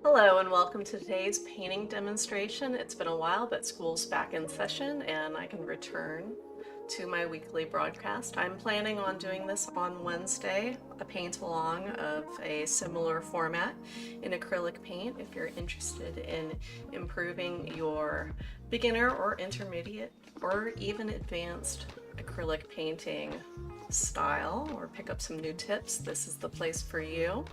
Hello and welcome to today's painting demonstration. It's been a while, but school's back in session and I can return to my weekly broadcast. I'm planning on doing this on Wednesday, a paint along of a similar format in acrylic paint if you're interested in improving your beginner or intermediate or even advanced acrylic painting style, or pick up some new tips. This is the place for you.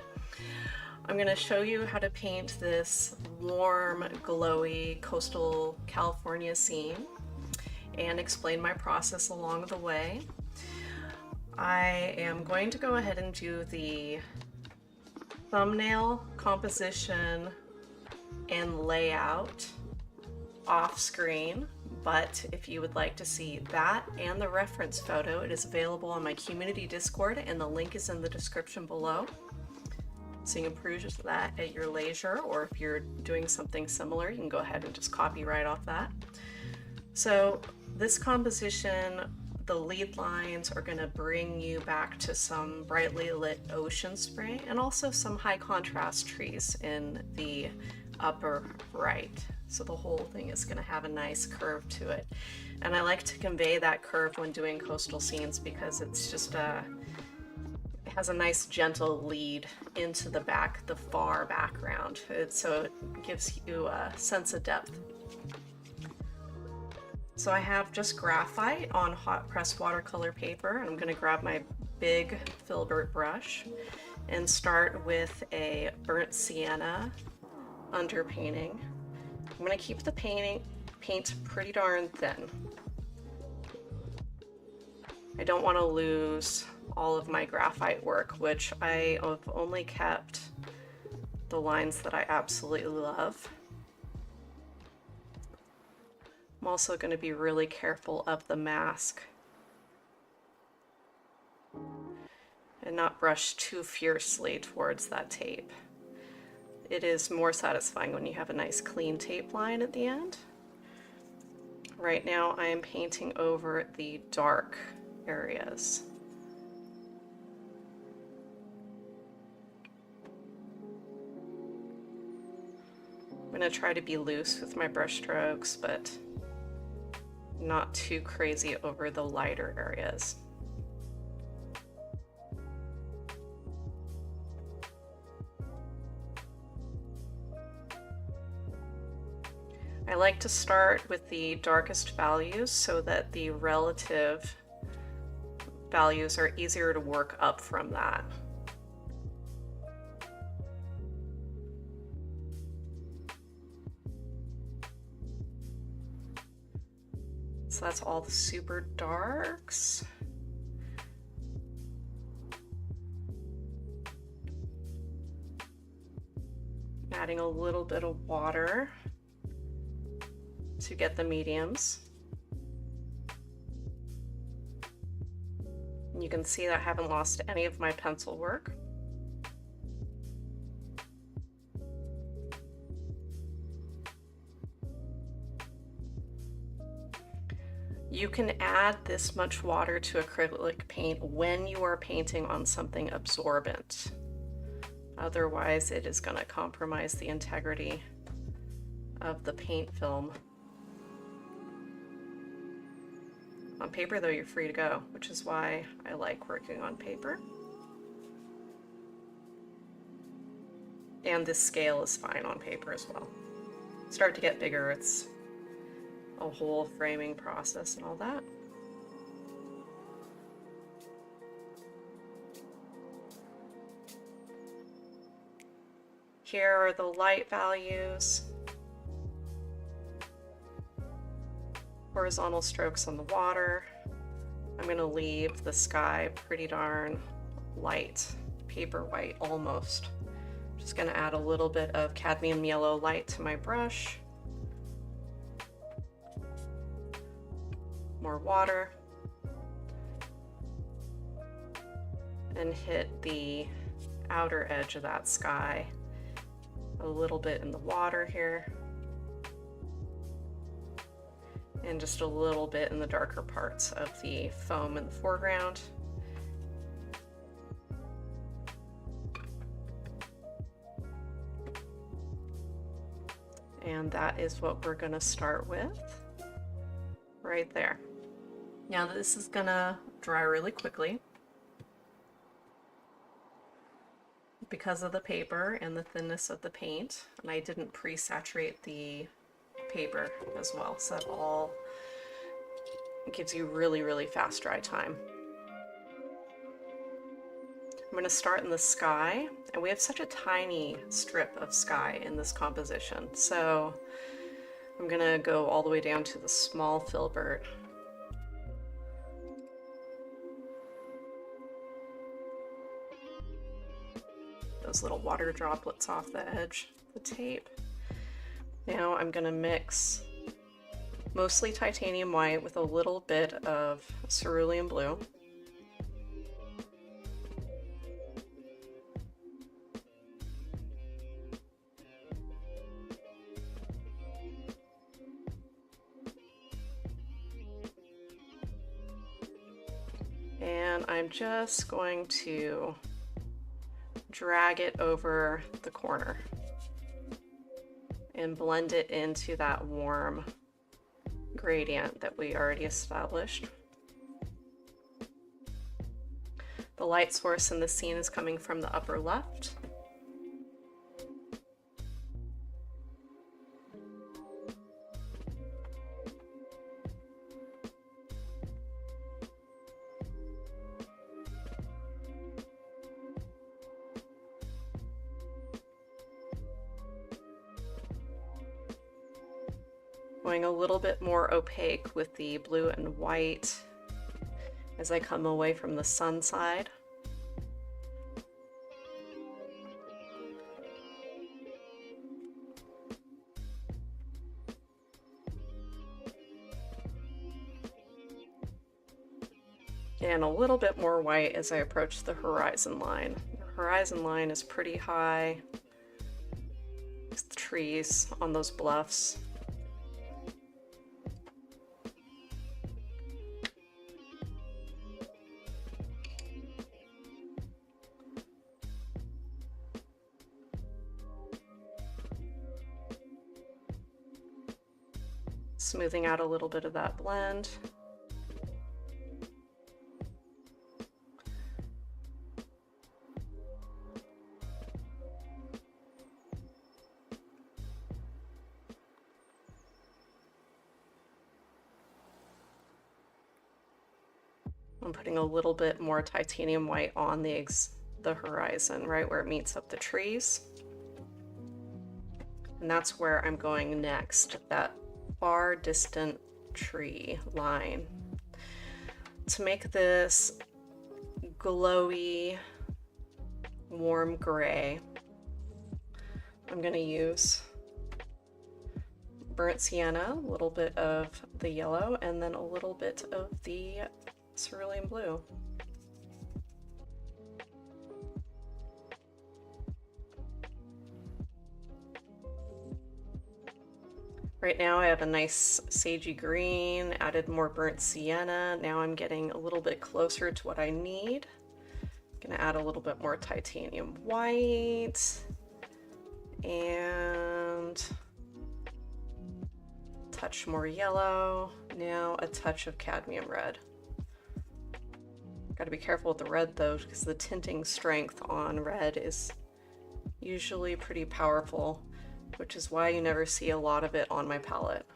I'm going to show you how to paint this warm, glowy coastal California scene and explain my process along the way. I am going to go ahead and do the thumbnail, composition, and layout off screen, but if you would like to see that and the reference photo, it is available on my community Discord and the link is in the description below. So you can peruse that at your leisure, or if you're doing something similar, you can go ahead and just copy right off that. So this composition, the lead lines are going to bring you back to some brightly lit ocean spray and also some high contrast trees in the upper right. So the whole thing is going to have a nice curve to it. And I like to convey that curve when doing coastal scenes because it's just has a nice gentle lead into the far background. So it gives you a sense of depth. So I have just graphite on hot pressed watercolor paper, and I'm going to grab my big filbert brush and start with a burnt sienna underpainting. I'm going to keep the paint pretty darn thin. I don't want to lose all of my graphite work, which I have only kept the lines that I absolutely love. I'm also going to be really careful of the mask and not brush too fiercely towards that tape. It is more satisfying when you have a nice clean tape line at the end. Right now I am painting over the dark areas. I'm going to try to be loose with my brush strokes, but not too crazy over the lighter areas. I like to start with the darkest values so that the relative values are easier to work up from that. So that's all the super darks. Adding a little bit of water to get the mediums. And you can see that I haven't lost any of my pencil work. You can add this much water to acrylic paint when you are painting on something absorbent. Otherwise, it is going to compromise the integrity of the paint film. On paper, though, you're free to go, which is why I like working on paper. And this scale is fine on paper as well. Start to get bigger, it's a whole framing process and all that. Here are the light values. Horizontal strokes on the water. I'm going to leave the sky pretty darn light, paper white almost. Just going to add a little bit of cadmium yellow light to my brush. more water and hit the outer edge of that sky a little bit in the water here, and just a little bit in the darker parts of the foam in the foreground. And that is what we're going to start with right there. Now this is going to dry really quickly because of the paper and the thinness of the paint, and I didn't pre-saturate the paper as well, so that all gives you really fast dry time. I'm going to start in the sky, and we have such a tiny strip of sky in this composition, so I'm going to go all the way down to the small filbert. Those little water droplets off the edge of the tape. Now I'm going to mix mostly titanium white with a little bit of cerulean blue. And I'm just going to drag it over the corner and blend it into that warm gradient that we already established. The light source in the scene is coming from the upper left. Going a little bit more opaque with the blue and white as I come away from the sun side. And a little bit more white as I approach the horizon line. The horizon line is pretty high. It's the trees on those bluffs. Smoothing out a little bit of that blend. I'm putting a little bit more titanium white on the horizon, right where it meets up the trees. And that's where I'm going next, that far distant tree line. To make this glowy, warm gray, I'm going to use burnt sienna, a little bit of the yellow, and then a little bit of the cerulean blue. Right now I have a nice sagey green, added more burnt sienna. Now I'm getting a little bit closer to what I need. I'm gonna add a little bit more titanium white and a touch more yellow. Now a touch of cadmium red. Got to be careful with the red though, because the tinting strength on red is usually pretty powerful, which is why you never see a lot of it on my palette.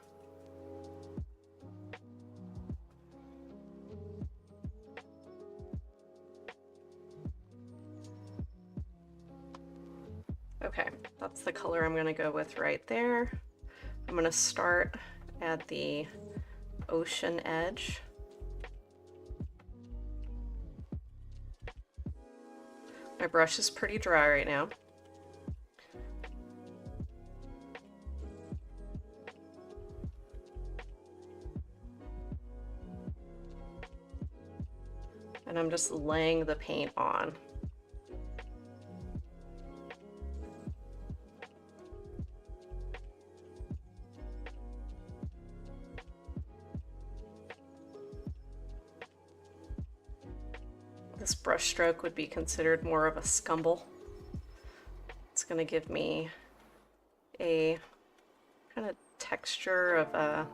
Okay, that's the color I'm going to go with right there. I'm going to start at the ocean edge. My brush is pretty dry right now. and I'm just laying the paint on. This brush stroke would be considered more of a scumble. It's going to give me a kind of texture of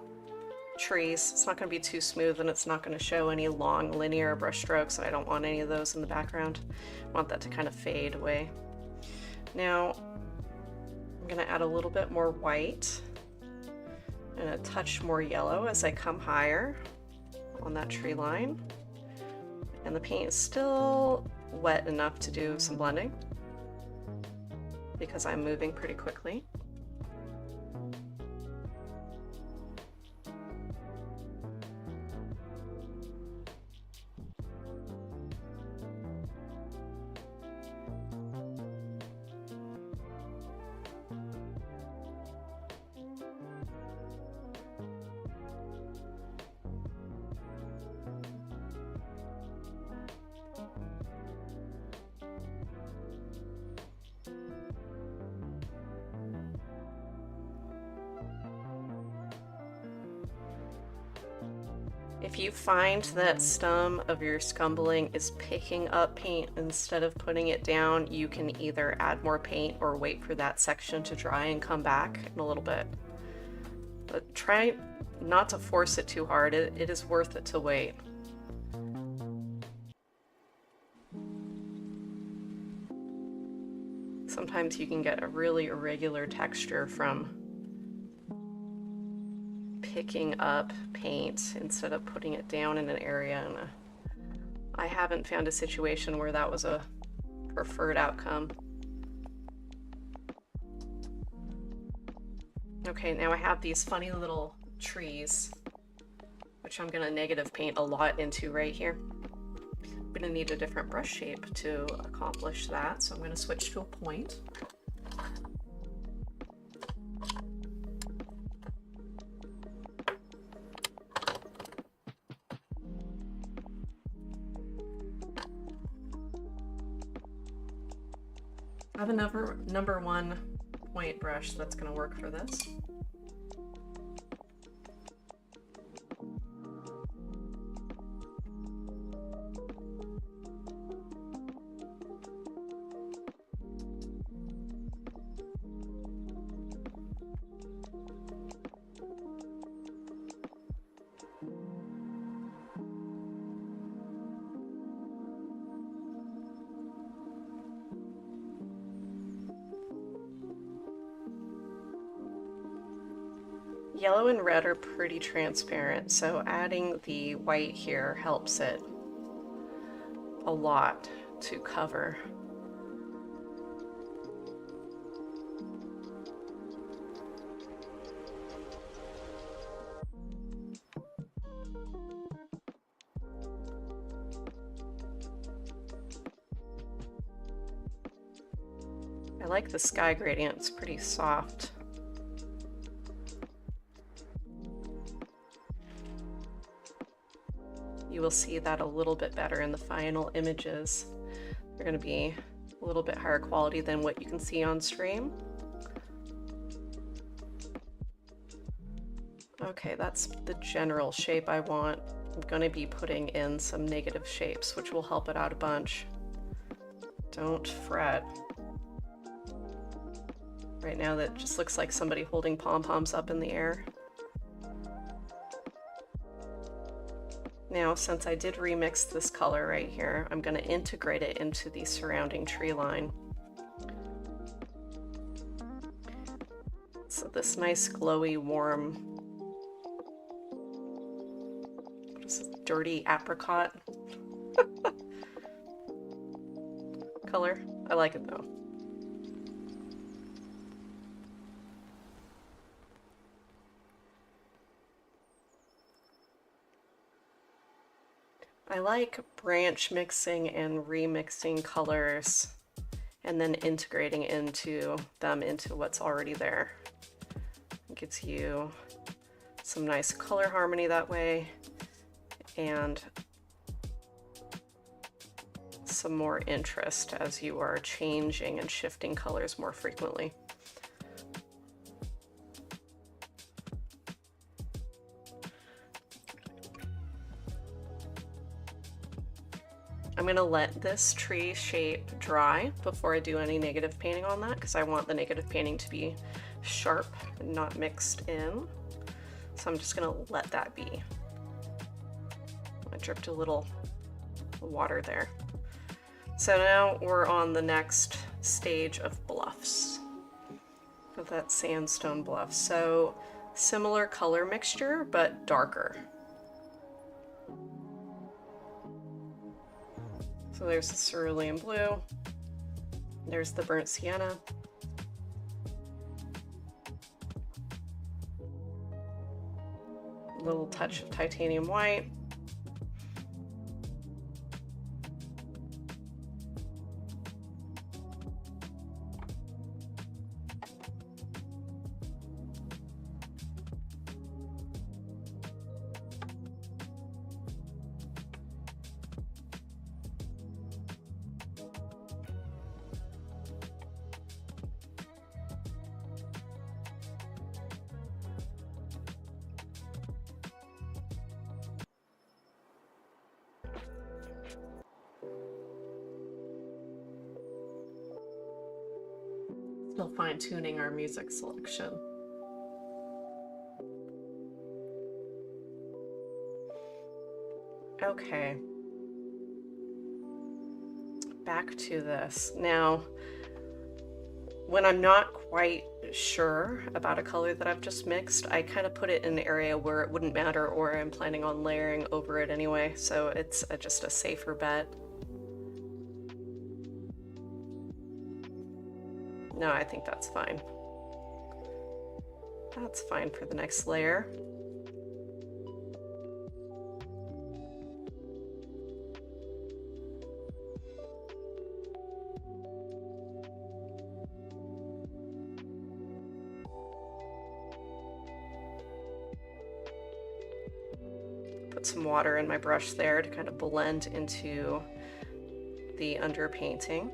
trees. It's not going to be too smooth, and it's not going to show any long linear brush strokes. I don't want any of those in the background. I want that to kind of fade away. Now I'm going to add a little bit more white and a touch more yellow as I come higher on that tree line. And the paint is still wet enough to do some blending because I'm moving pretty quickly. If you find that some of your scumbling is picking up paint instead of putting it down, you can either add more paint or wait for that section to dry and come back in a little bit. But try not to force it too hard. It is worth it to wait. Sometimes you can get a really irregular texture from picking up paint instead of putting it down in an area, and I haven't found a situation where that was a preferred outcome. Okay, now I have these funny little trees, which I'm gonna negative paint a lot into right here. I'm gonna need a different brush shape to accomplish that, so I'm gonna switch to a point. I have a number one point brush that's going to work for this. Yellow and red are pretty transparent, so adding the white here helps it a lot to cover. I like the sky gradient, it's pretty soft. You will see that a little bit better in the final images. They're going to be a little bit higher quality than what you can see on stream. Okay, that's the general shape I want. I'm going to be putting in some negative shapes, which will help it out a bunch. Don't fret. Right now that just looks like somebody holding pom-poms up in the air. Now, since I did remix this color right here, I'm going to integrate it into the surrounding tree line. So this nice glowy, warm, what is this, dirty apricot color. I like it though. I like branch mixing and remixing colors and then integrating into what's already there. It gives you some nice color harmony that way, and some more interest as you are changing and shifting colors more frequently. I'm gonna let this tree shape dry before I do any negative painting on that, because I want the negative painting to be sharp and not mixed in. So I'm just gonna let that be. I dripped a little water there. So now we're on the next stage of bluffs, of that sandstone bluff. So similar color mixture, but darker. So there's the cerulean blue, there's the burnt sienna, a little touch of titanium white, still fine-tuning our music selection. Okay, back to this. Now, when I'm not quite sure about a color that I've just mixed, I kind of put it in an area where it wouldn't matter, or I'm planning on layering over it anyway, so it's just a safer bet. No, I think that's fine. That's fine for the next layer. Put some water in my brush there to kind of blend into the underpainting.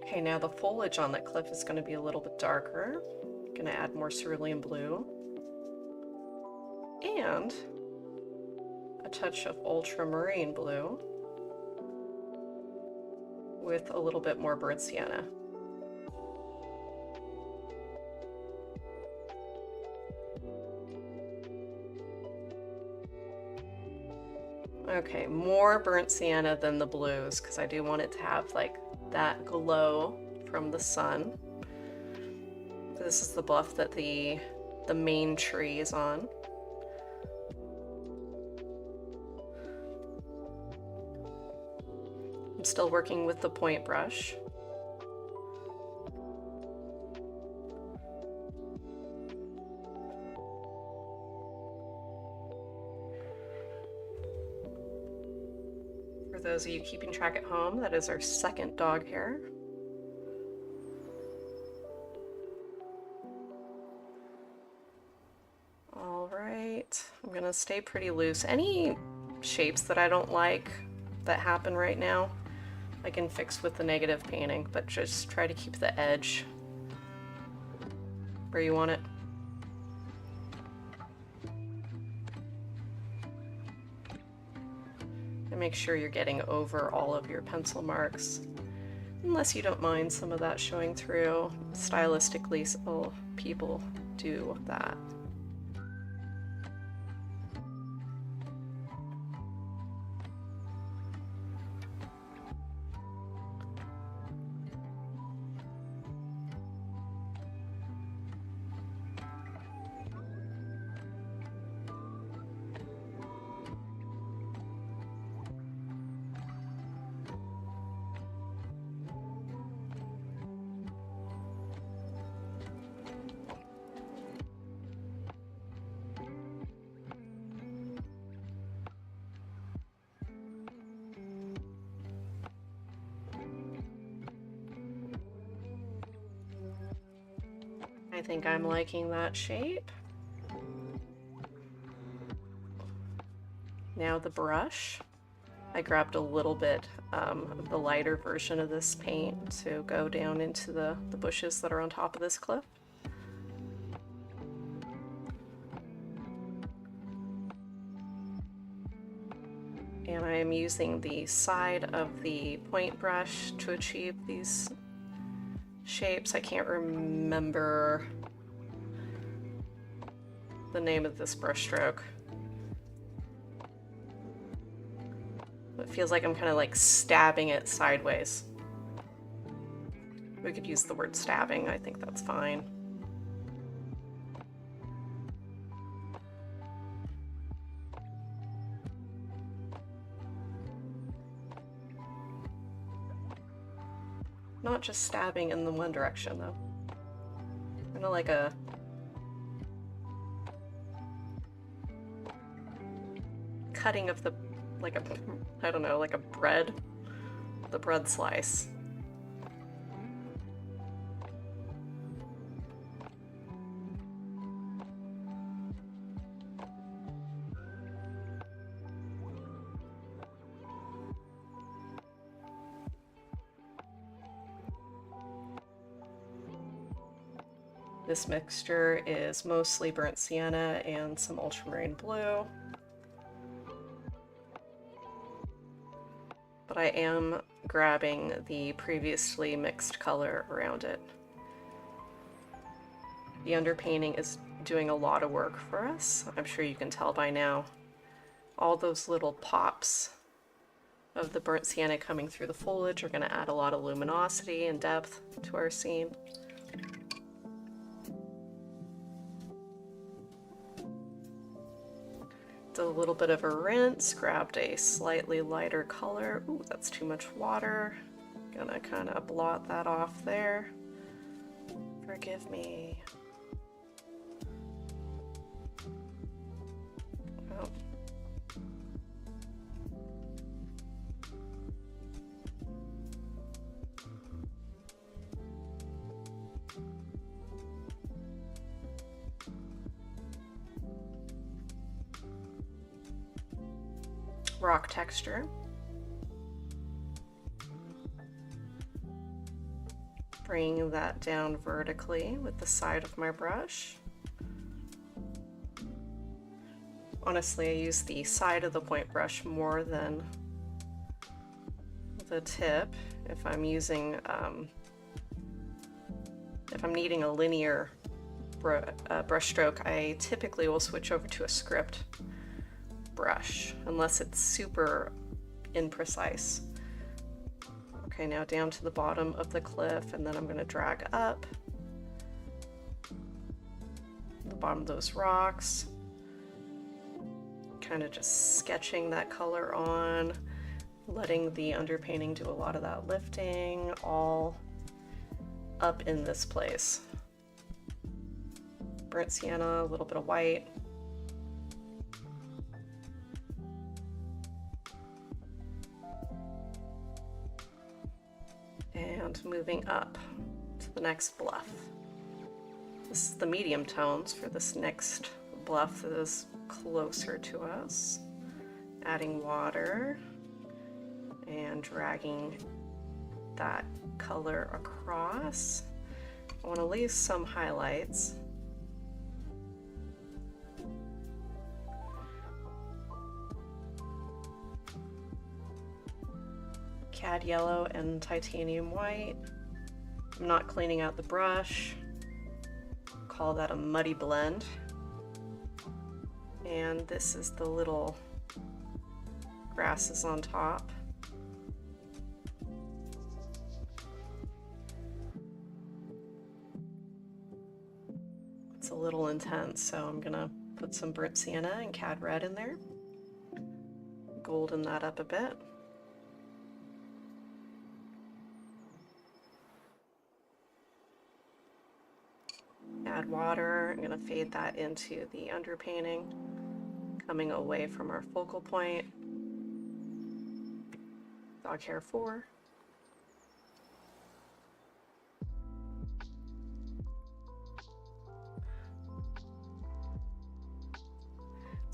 Okay, now the foliage on that cliff is going to be a little bit darker. I'm going to add more cerulean blue and a touch of ultramarine blue with a little bit more burnt sienna. Okay, more burnt sienna than the blues, because I do want it to have like that glow from the sun. This is the bluff that the main tree is on. I'm still working with the point brush. For those of you keeping track at home, that is our second dog hair. All right, I'm gonna stay pretty loose. Any shapes that I don't like that happen right now, I can fix with the negative painting, but just try to keep the edge where you want it. And make sure you're getting over all of your pencil marks, unless you don't mind some of that showing through. Stylistically, so people do that. I think I'm liking that shape. Now the brush. I grabbed a little bit of the lighter version of this paint to go down into the bushes that are on top of this cliff. And I am using the side of the point brush to achieve these shapes. I can't remember the name of this brush stroke. It feels like I'm kind of like stabbing it sideways. We could use the word stabbing, I think that's fine. Not just stabbing in the one direction though. Kind of like a cutting of the, like a, I don't know, like a bread, the bread slice. This mixture is mostly burnt sienna and some ultramarine blue. But I am grabbing the previously mixed color around it. The underpainting is doing a lot of work for us. I'm sure you can tell by now. All those little pops of the burnt sienna coming through the foliage are going to add a lot of luminosity and depth to our scene. Did a little bit of a rinse, grabbed a slightly lighter color. Ooh, that's too much water. Gonna kind of blot that off there. Forgive me. Oh. Rock texture. Bringing that down vertically with the side of my brush. Honestly, I use the side of the point brush more than the tip. If I'm using, if I'm needing a linear brush stroke, I typically will switch over to a script brush, unless it's super imprecise. Okay, now down to the bottom of the cliff, and then I'm going to drag up the bottom of those rocks, kind of just sketching that color on, letting the underpainting do a lot of that lifting, all up in this place. Burnt sienna, a little bit of white. And moving up to the next bluff. This is the medium tones for this next bluff that is closer to us. Adding water and dragging that color across. I want to leave some highlights. Cad yellow and titanium white. I'm not cleaning out the brush. Call that a muddy blend. And this is the little grasses on top. It's a little intense, so I'm gonna put some burnt sienna and cad red in there. Golden that up a bit. Add water. I'm going to fade that into the underpainting, coming away from our focal point. Dog hair 4.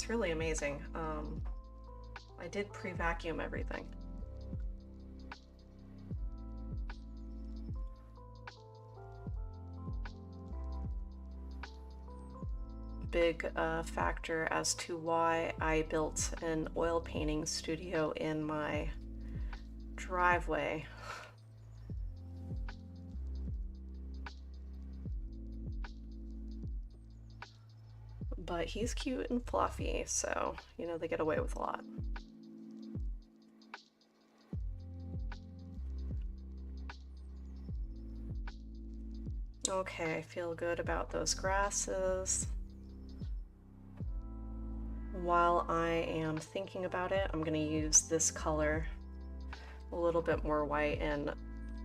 It's really amazing. I did pre-vacuum everything. Big factor as to why I built an oil painting studio in my driveway. But he's cute and fluffy, so, you know, they get away with a lot. Okay, I feel good about those grasses. While I am thinking about it, I'm going to use this color, a little bit more white, and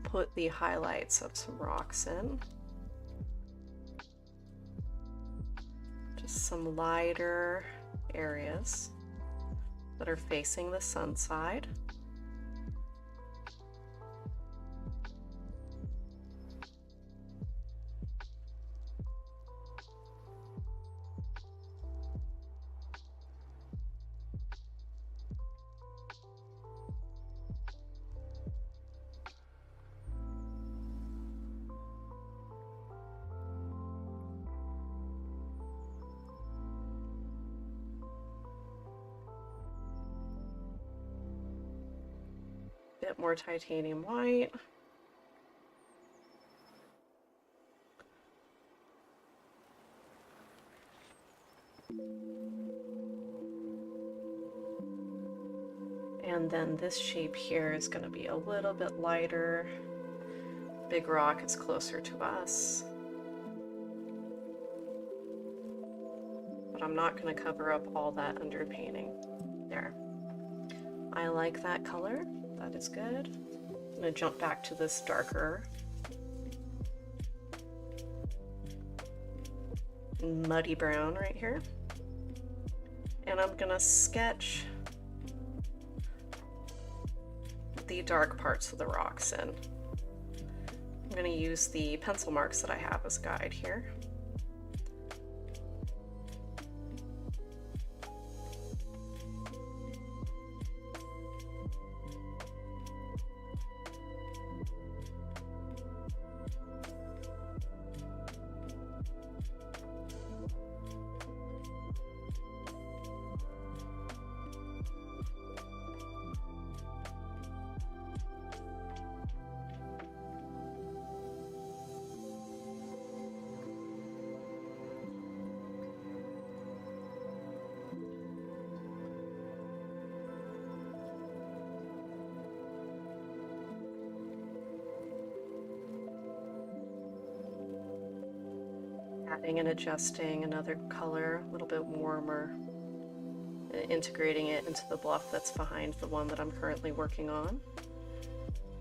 put the highlights of some rocks in. Just some lighter areas that are facing the sun side. Bit more titanium white. And then this shape here is going to be a little bit lighter. Big rock is closer to us. But I'm not going to cover up all that underpainting. There. I like that color. That is good. I'm going to jump back to this darker muddy brown right here. And I'm going to sketch the dark parts of the rocks in. I'm going to use the pencil marks that I have as a guide here. Adding and adjusting another color, a little bit warmer, and integrating it into the bluff that's behind the one that I'm currently working on.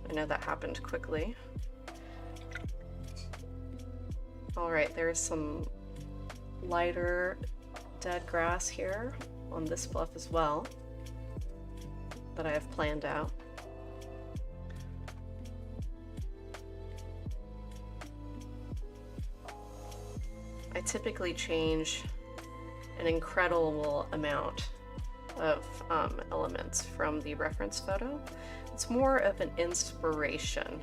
I know that happened quickly. All right, there's some lighter dead grass here on this bluff as well that I have planned out. I typically change an incredible amount of elements from the reference photo. It's more of an inspiration.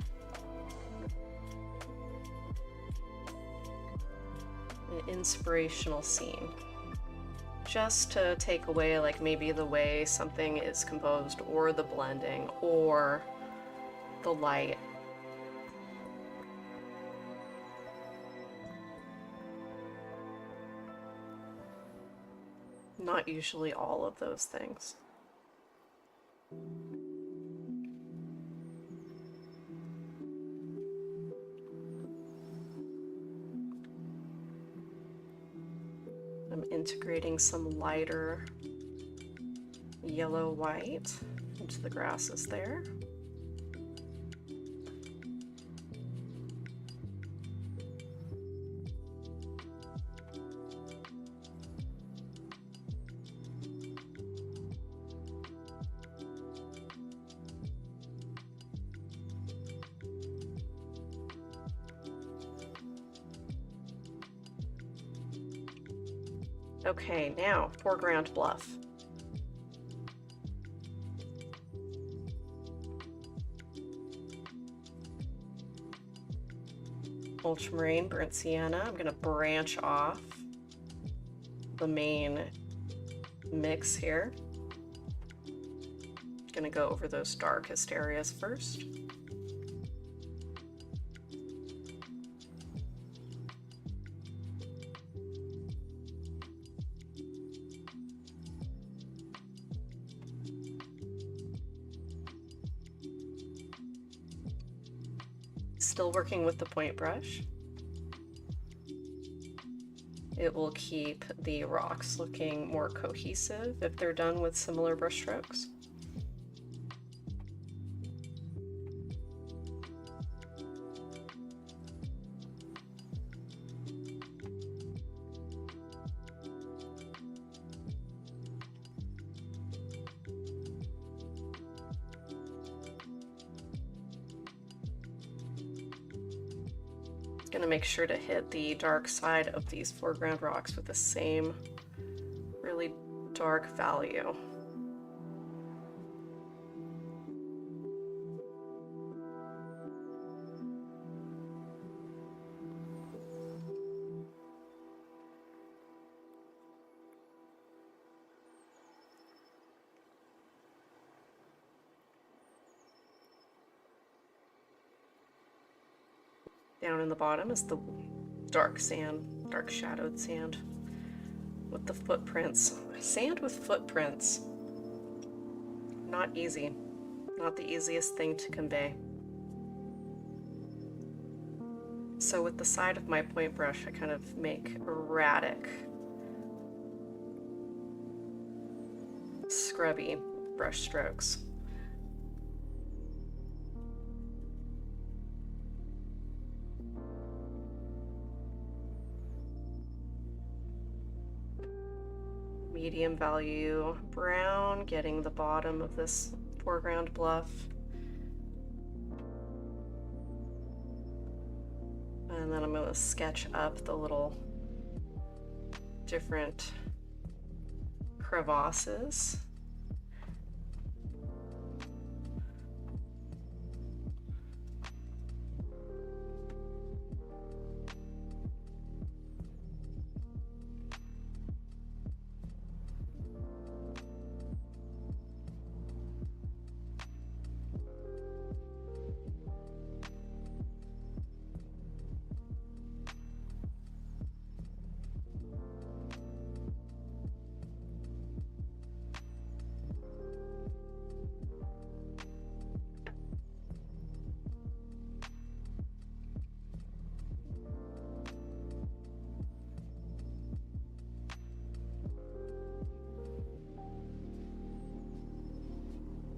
An inspirational scene. Just to take away like maybe the way something is composed or the blending or the light. Not usually all of those things. I'm integrating some lighter yellow-white into the grasses there. Okay, now foreground bluff. Ultramarine, burnt sienna. I'm gonna branch off the main mix here. Gonna go over those darkest areas first. Still working with the point brush. It will keep the rocks looking more cohesive if they're done with similar brush strokes. Gonna make sure to hit the dark side of these foreground rocks with the same really dark value. Down in the bottom is the dark sand, dark shadowed sand with the footprints. Sand with footprints. Not easy. Not the easiest thing to convey. So with the side of my point brush, I kind of make erratic, scrubby brush strokes. Medium value brown, getting the bottom of this foreground bluff. And then I'm going to sketch up the little different crevasses.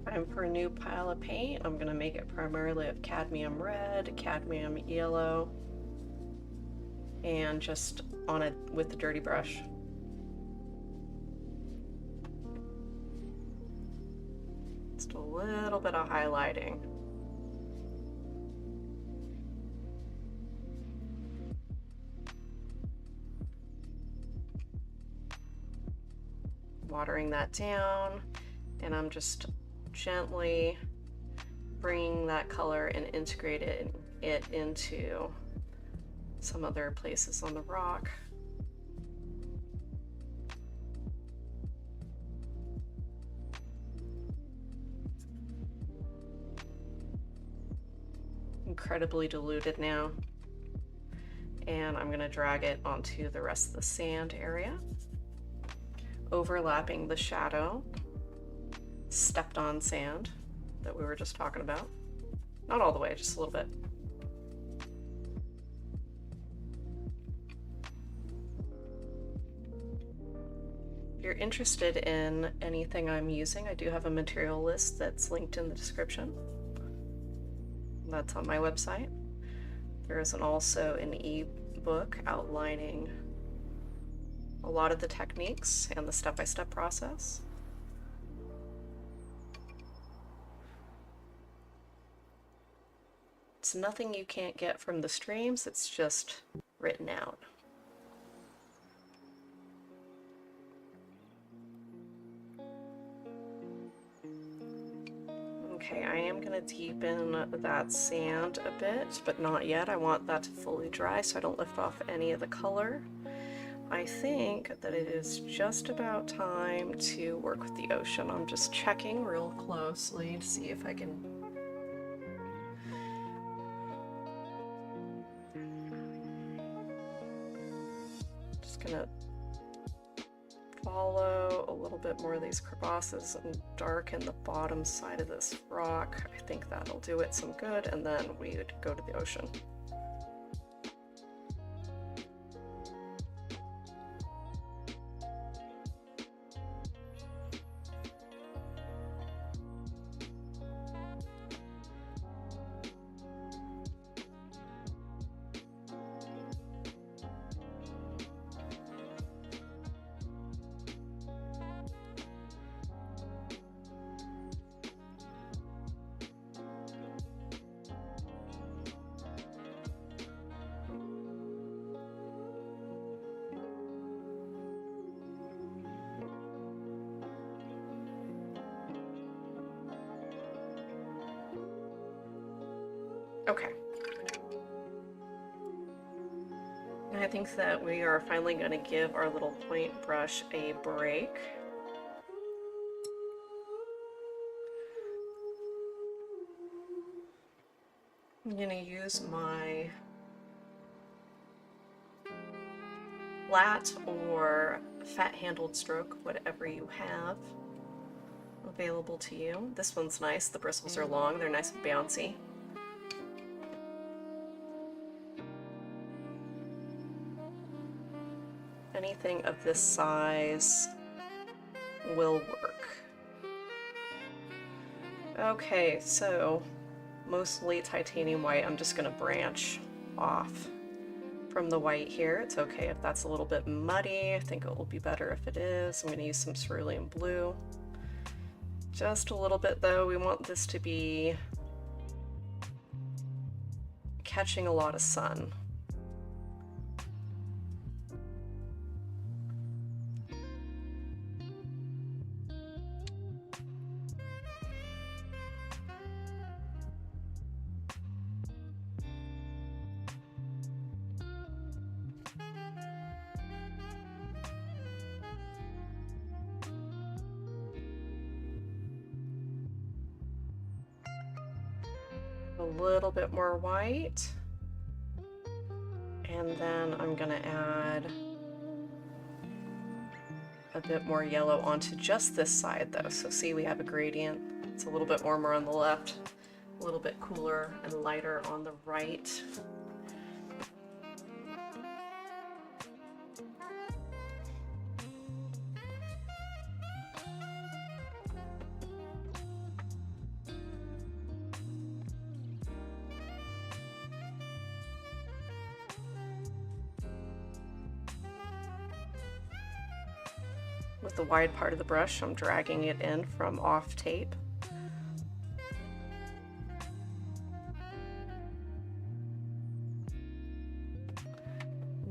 Time for a new pile of paint. I'm going to make it primarily of cadmium red, cadmium yellow, and just on it with the dirty brush. Just a little bit of highlighting. Watering that down, and I'm just gently bringing that color and integrating it into some other places on the rock. Incredibly diluted now. And I'm going to drag it onto the rest of the sand area, overlapping the shadow, stepped on sand that we were just talking about. Not all the way, just a little bit. If you're interested in anything I'm using, I do have a material list that's linked in the description. That's on my website. There is also an eBook outlining a lot of the techniques and the step-by-step process. It's nothing you can't get from the streams, it's just written out. Okay, I am going to deepen that sand a bit, but not yet. I want that to fully dry so I don't lift off any of the color. I think that it is just about time to work with the ocean. I'm just checking real closely to see if I can... Just gonna follow a little bit more of these crevasses and darken the bottom side of this rock. I think that'll do it some good, and then we would go to the ocean. Okay. I think that we are finally going to give our little point brush a break. I'm going to use my flat or fat-handled stroke, whatever you have available to you. This one's nice. The bristles are long. They're nice and bouncy. Anything of this size will work. Okay, so mostly titanium white. I'm just going to branch off from the white here. It's okay if that's a little bit muddy. I think it will be better if it is. I'm going to use some cerulean blue. Just a little bit though. We want this to be catching a lot of sun. A little bit more white, and then I'm gonna add a bit more yellow onto just this side though. So see, we have a gradient. It's a little bit warmer on the left, a little bit cooler and lighter on the right. With the wide part of the brush, I'm dragging it in from off tape.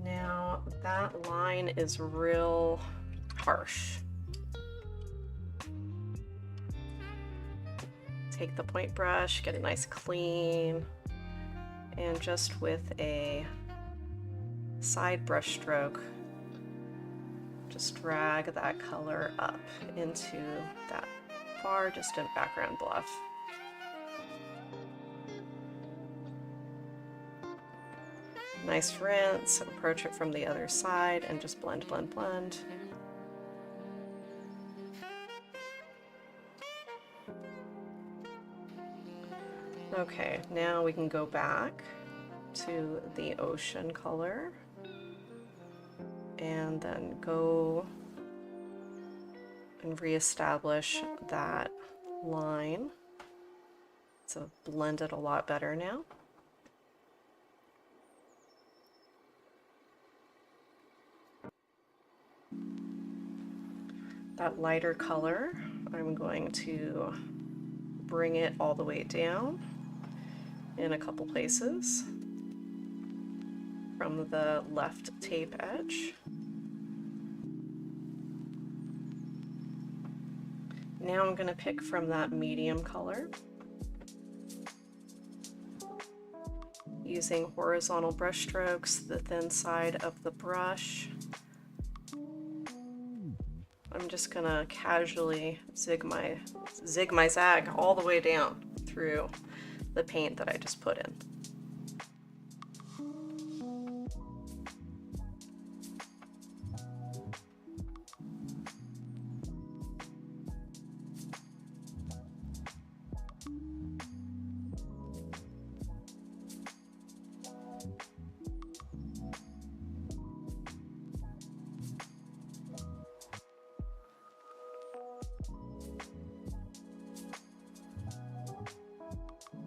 Now that line is real harsh. Take the point brush, get it nice clean, and just with a side brush stroke, just drag that color up into that far distant background bluff. Nice rinse, approach it from the other side, and just blend, blend, blend. Okay, now we can go back to the ocean color and then go and reestablish that line. So blend it a lot better now. That lighter color, I'm going to bring it all the way down in a couple places from the left tape edge. Now I'm going to pick from that medium color using horizontal brush strokes, the thin side of the brush. I'm just gonna casually zig my zag all the way down through the paint that I just put in.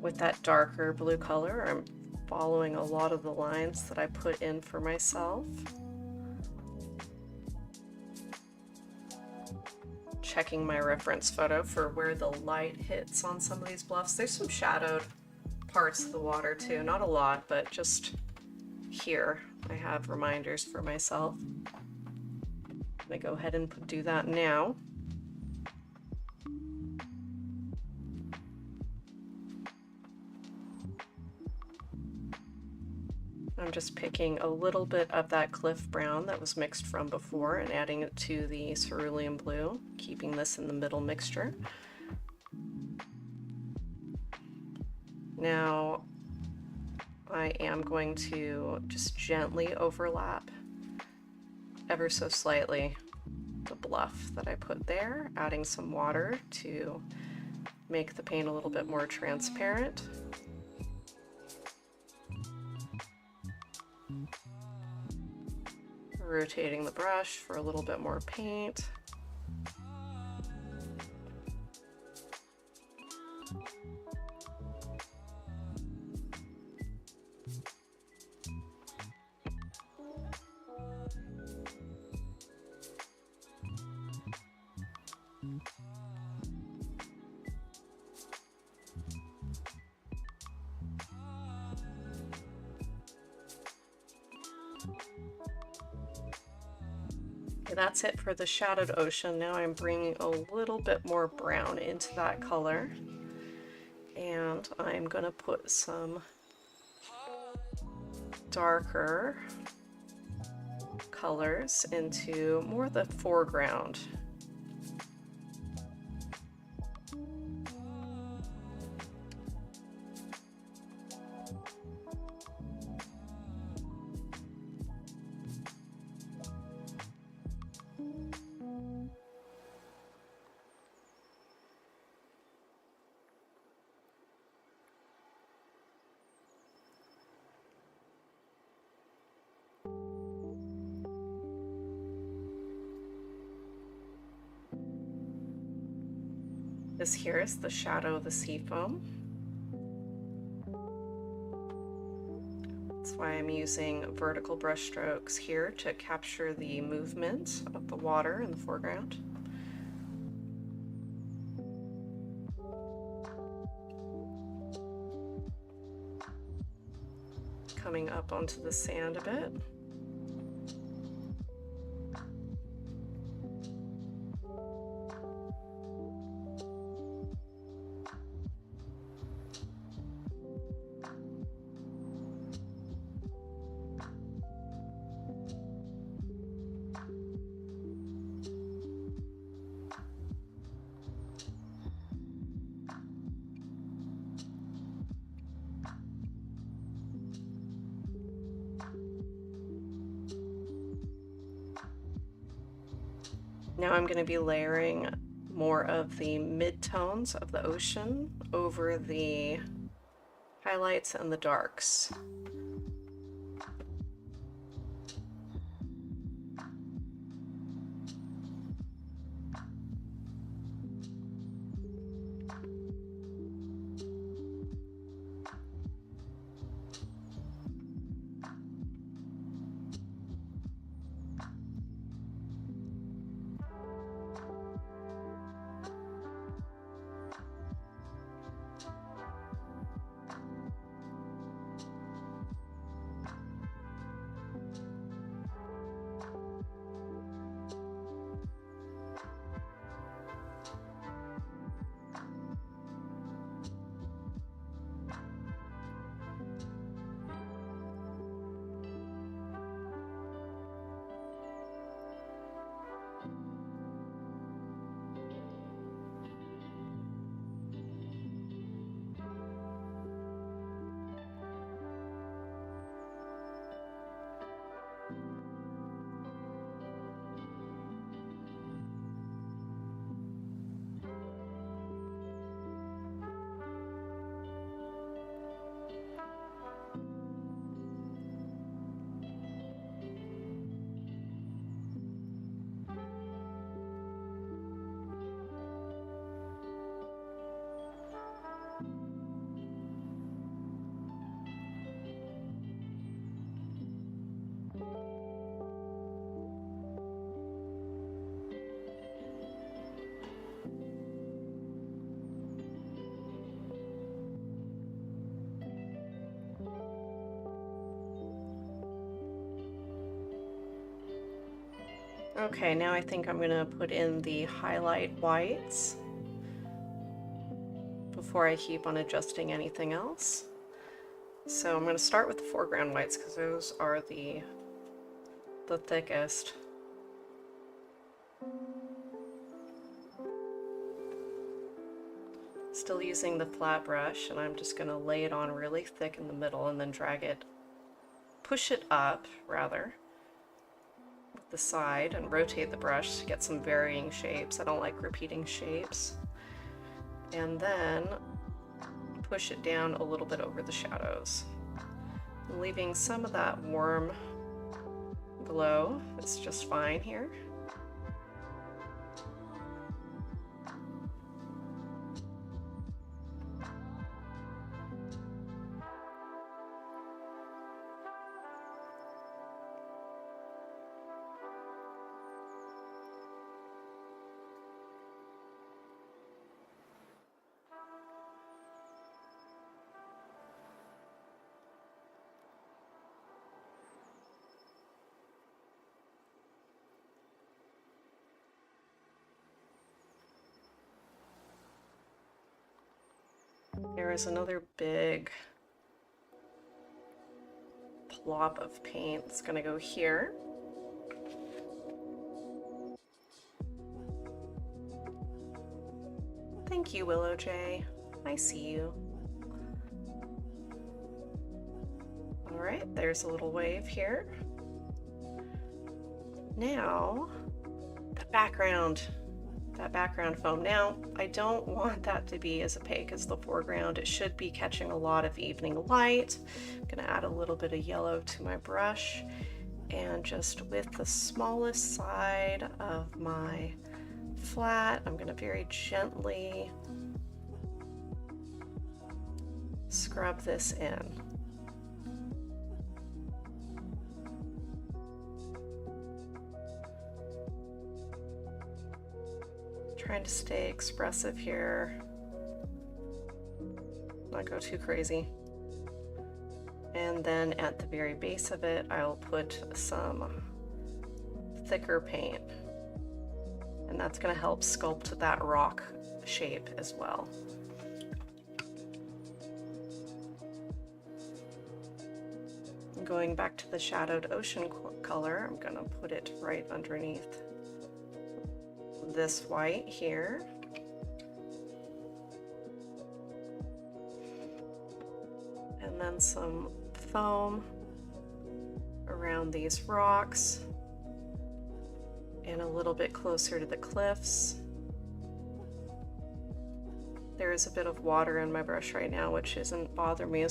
With that darker blue color, I'm following a lot of the lines that I put in for myself. Checking my reference photo for where the light hits on some of these bluffs. There's some shadowed parts of the water too, not a lot, but just here I have reminders for myself. I'm gonna go ahead and do that now. I'm just picking a little bit of that Cliff Brown that was mixed from before and adding it to the cerulean blue, keeping this in the middle mixture. Now I am going to just gently overlap ever so slightly the bluff that I put there, adding some water to make the paint a little bit more transparent. Rotating the brush for a little bit more paint. Okay, that's it for the shadowed ocean. Now I'm bringing a little bit more brown into that color, and I'm gonna put some darker colors into more the foreground. This here is the shadow of the sea foam. That's why I'm using vertical brush strokes here to capture the movement of the water in the foreground. Coming up onto the sand a bit. Now I'm going to be layering more of the mid-tones of the ocean over the highlights and the darks. Okay, now I think I'm gonna put in the highlight whites before I keep on adjusting anything else. So I'm gonna start with the foreground whites because those are the thickest. Still using the flat brush, and I'm just gonna lay it on really thick in the middle and then drag it, push it up rather, with the side, and rotate the brush to get some varying shapes. I don't like repeating shapes. And then push it down a little bit over the shadows, leaving some of that warm glow. It's just fine here. There is another big plop of paint that's going to go here. Thank you, Willow J. I see you. All right, there's a little wave here. Now, that background foam. Now, I don't want that to be as opaque as the foreground. It should be catching a lot of evening light. I'm gonna add a little bit of yellow to my brush, and just with the smallest side of my flat, I'm gonna very gently scrub this in. Trying to stay expressive here, not go too crazy. And then at the very base of it, I'll put some thicker paint, and that's going to help sculpt that rock shape as well. Going back to the shadowed ocean color, I'm going to put it right underneath this white here. And then some foam around these rocks and a little bit closer to the cliffs. There is a bit of water in my brush right now, which isn't bothering me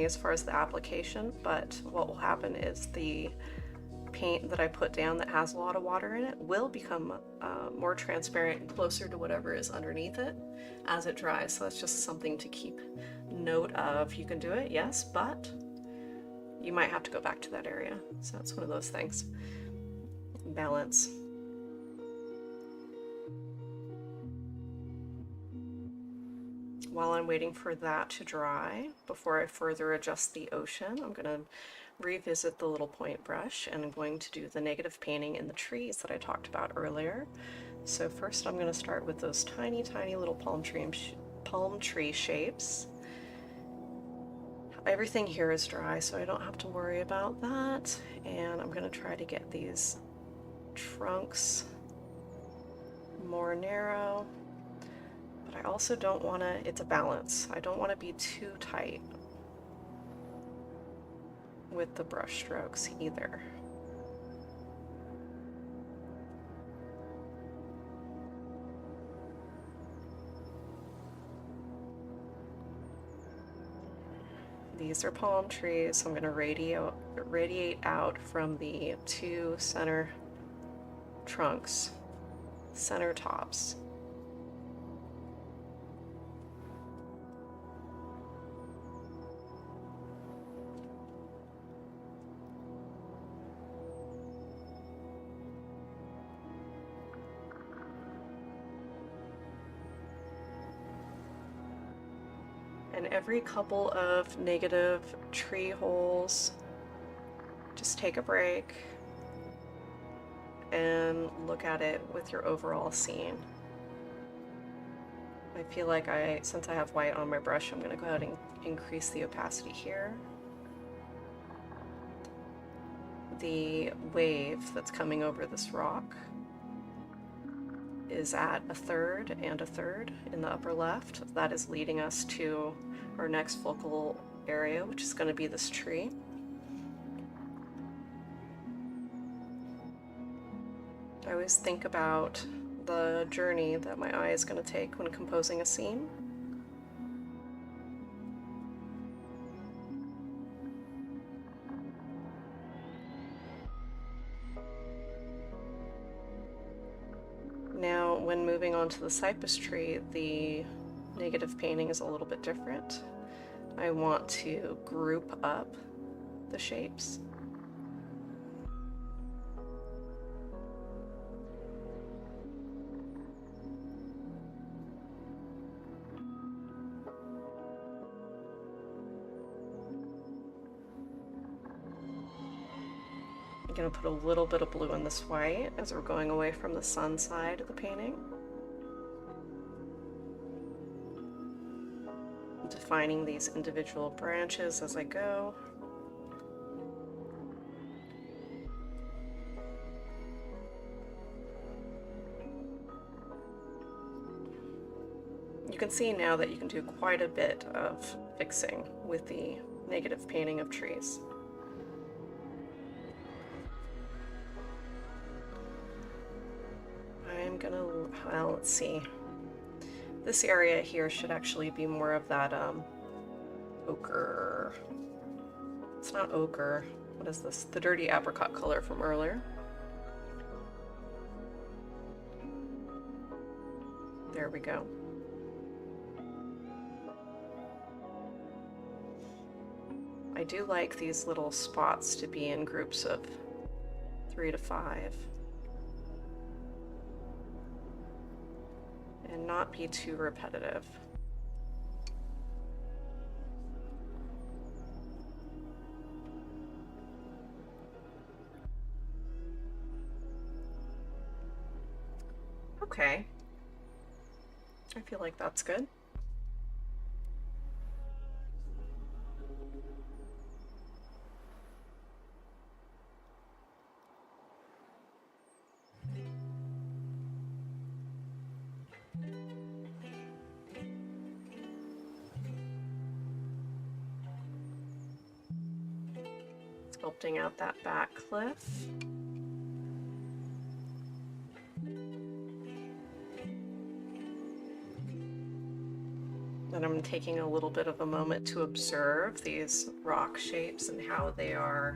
as far as the application, but what will happen is the paint that I put down that has a lot of water in it will become more transparent and closer to whatever is underneath it as it dries. So that's just something to keep note of. You can do it, yes, but you might have to go back to that area. So it's one of those things. Balance. While I'm waiting for that to dry, before I further adjust the ocean, I'm gonna revisit the little point brush, and I'm going to do the negative painting in the trees that I talked about earlier. So first I'm going to start with those tiny little palm tree shapes. Everything here is dry, so I don't have to worry about that. And I'm going to try to get these trunks more narrow, but I also don't want to, it's a balance. I don't want to be too tight with the brush strokes either. These are palm trees, so I'm going to radiate out from the two center trunks, center tops. And every couple of negative tree holes, just take a break and look at it with your overall scene. I feel like since I have white on my brush, I'm going to go ahead and increase the opacity here. The wave that's coming over this rock is at 1/3 and 1/3 in the upper left. That is leading us to our next focal area, which is going to be this tree. I always think about the journey that my eye is going to take when composing a scene. Now, when moving on to the cypress tree, the negative painting is a little bit different. I want to group up the shapes. I'm going to put a little bit of blue in this white as we're going away from the sun side of the painting. Defining these individual branches as I go. You can see now that you can do quite a bit of fixing with the negative painting of trees. Well, let's see. This area here should actually be more of that ochre. It's not ochre. What is this? The dirty apricot color from earlier. There we go. I do like these little spots to be in groups of 3 to 5. And not be too repetitive. Okay. I feel like that's good. Sculpting out that back cliff. And I'm taking a little bit of a moment to observe these rock shapes and how they are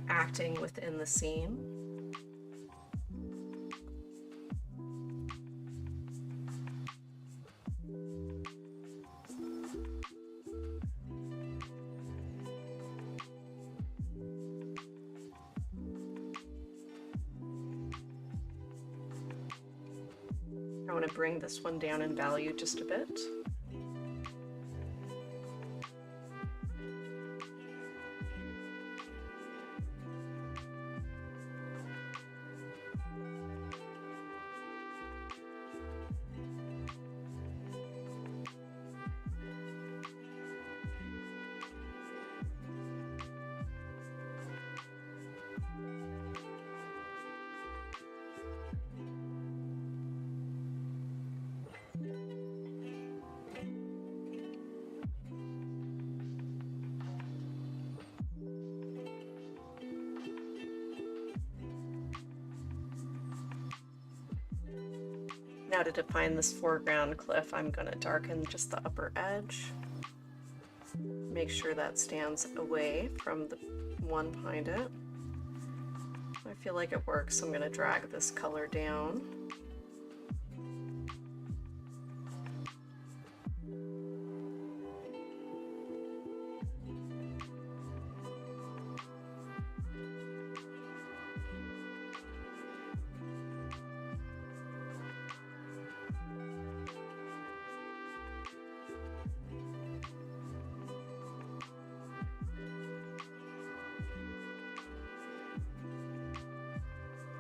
acting within the scene. I want to bring this one down in value just a bit. Now to define this foreground cliff, I'm going to darken just the upper edge. Make sure that stands away from the one behind it. I feel like it works, so I'm going to drag this color down.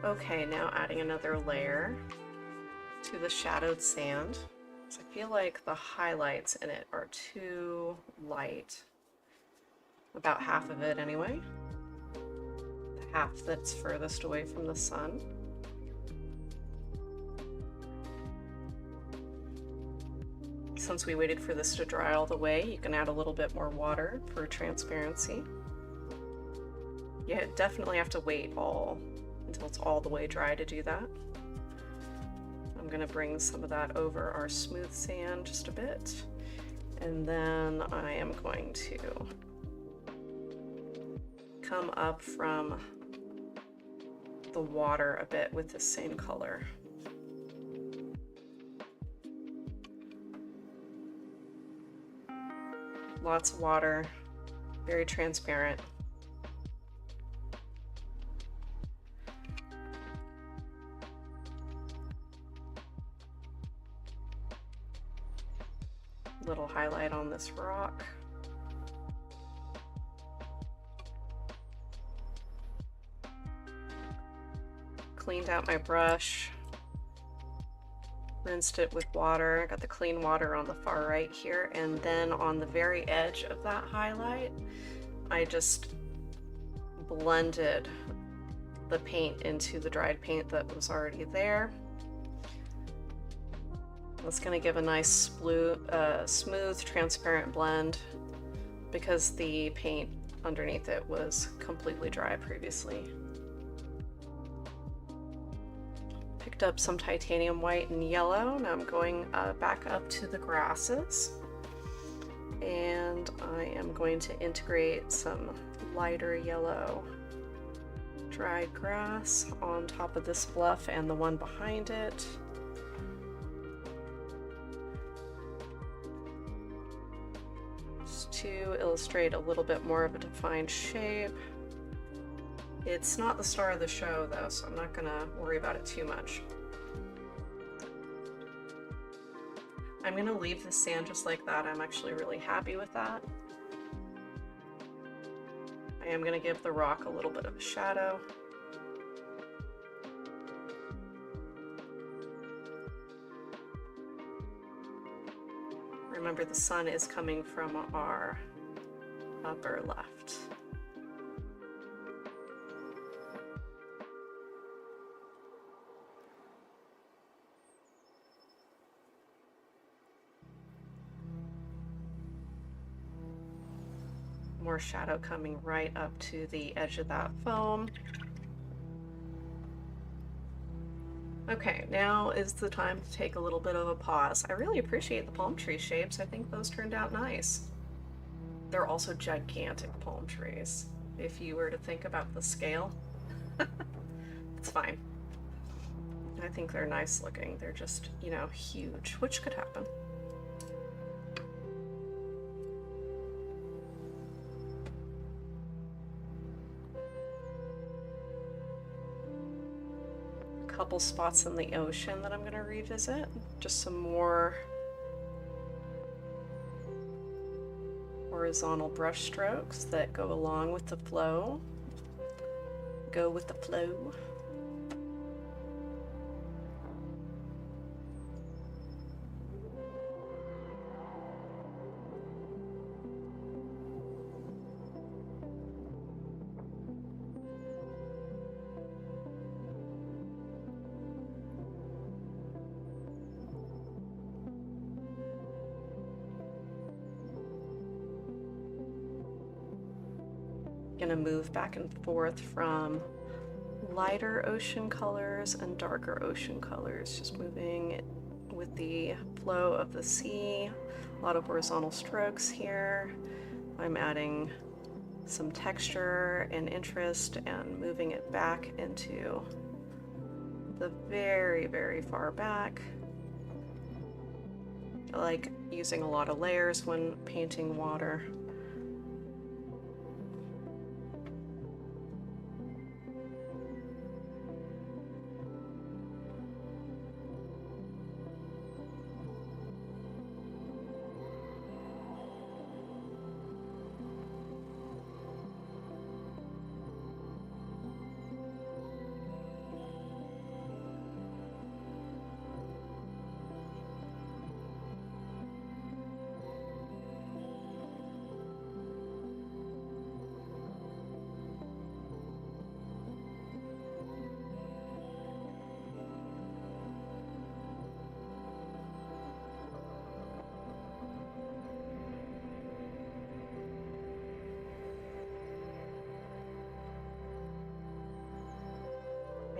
Okay, now adding another layer to the shadowed sand. So I feel like the highlights in it are too light. About half of it anyway. The half that's furthest away from the sun. Since we waited for this to dry all the way, you can add a little bit more water for transparency. You definitely have to wait until it's all the way dry to do that. I'm going to bring some of that over our smooth sand just a bit, and then I am going to come up from the water a bit with the same color. Lots of water, very transparent. Little highlight on this rock. Cleaned out my brush, rinsed it with water. Got the clean water on the far right here, and then on the very edge of that highlight, I just blended the paint into the dried paint that was already there. That's going to give a nice smooth, transparent blend because the paint underneath it was completely dry previously. Picked up some titanium white and yellow. Now I'm going back up to the grasses, and I am going to integrate some lighter yellow dried grass on top of this bluff and the one behind it. Just to illustrate a little bit more of a defined shape. It's not the star of the show though, so I'm not gonna worry about it too much. I'm gonna leave the sand just like that. I'm actually really happy with that. I am gonna give the rock a little bit of a shadow. Remember, the sun is coming from our upper left. More shadow coming right up to the edge of that foam. Okay, now is the time to take a little bit of a pause. I really appreciate the palm tree shapes. I think those turned out nice. They're also gigantic palm trees. If you were to think about the scale, it's fine. I think they're nice looking. They're just, you know, huge, which could happen. Couple spots in the ocean that I'm going to revisit. Just some more horizontal brush strokes that go along with the flow. Go with the flow. Gonna move back and forth from lighter ocean colors and darker ocean colors, just moving with the flow of the sea. A lot of horizontal strokes here. I'm adding some texture and interest and moving it back into the very, very far back. I like using a lot of layers when painting water.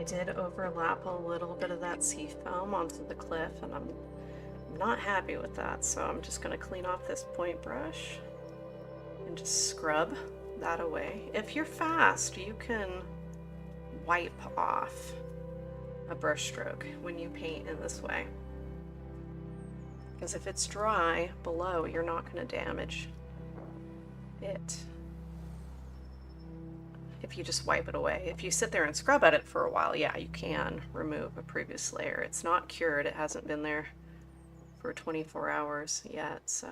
I did overlap a little bit of that sea foam onto the cliff, and I'm not happy with that, so I'm just going to clean off this point brush and just scrub that away. If you're fast, you can wipe off a brush stroke when you paint in this way, because if it's dry below, you're not going to damage it if you just wipe it away. If you sit there and scrub at it for a while, yeah, you can remove a previous layer. It's not cured. It hasn't been there for 24 hours yet, so.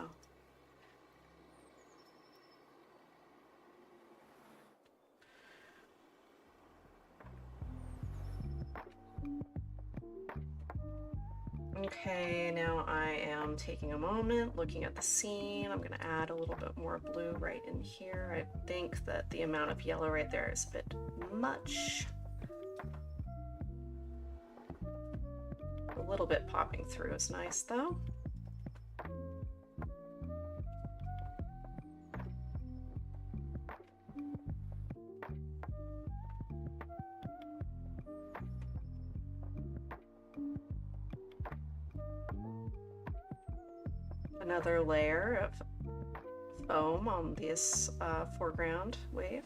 Okay, now I am taking a moment, looking at the scene. I'm going to add a little bit more blue right in here. I think that the amount of yellow right there is a bit much. A little bit popping through is nice though. Another layer of foam on this foreground wave.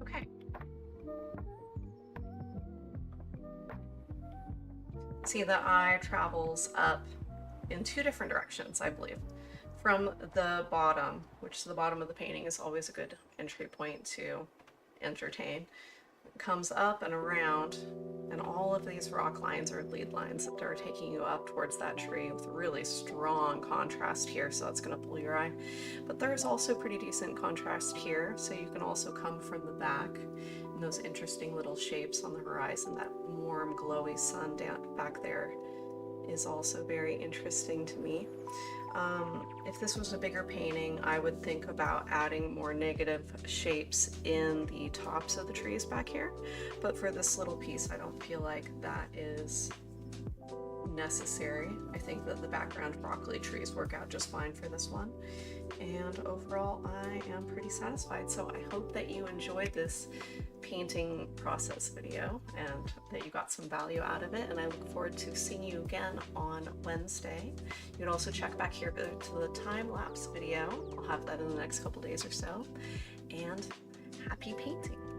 Okay. See, the eye travels up in two different directions, I believe. From the bottom, which the bottom of the painting is always a good entry point to entertain. It comes up and around, and all of these rock lines are lead lines that are taking you up towards that tree with really strong contrast here, so that's going to pull your eye. But there's also pretty decent contrast here, so you can also come from the back, and those interesting little shapes on the horizon. That warm, glowy sun down back there is also very interesting to me. If this was a bigger painting, I would think about adding more negative shapes in the tops of the trees back here. But for this little piece, I don't feel like that is necessary. I think that the background broccoli trees work out just fine for this one. And overall, I am pretty satisfied. So I hope that you enjoyed this painting process video and that you got some value out of it. And I look forward to seeing you again on Wednesday. You can also check back here to the time-lapse video. I'll have that in the next couple days or so. And happy painting!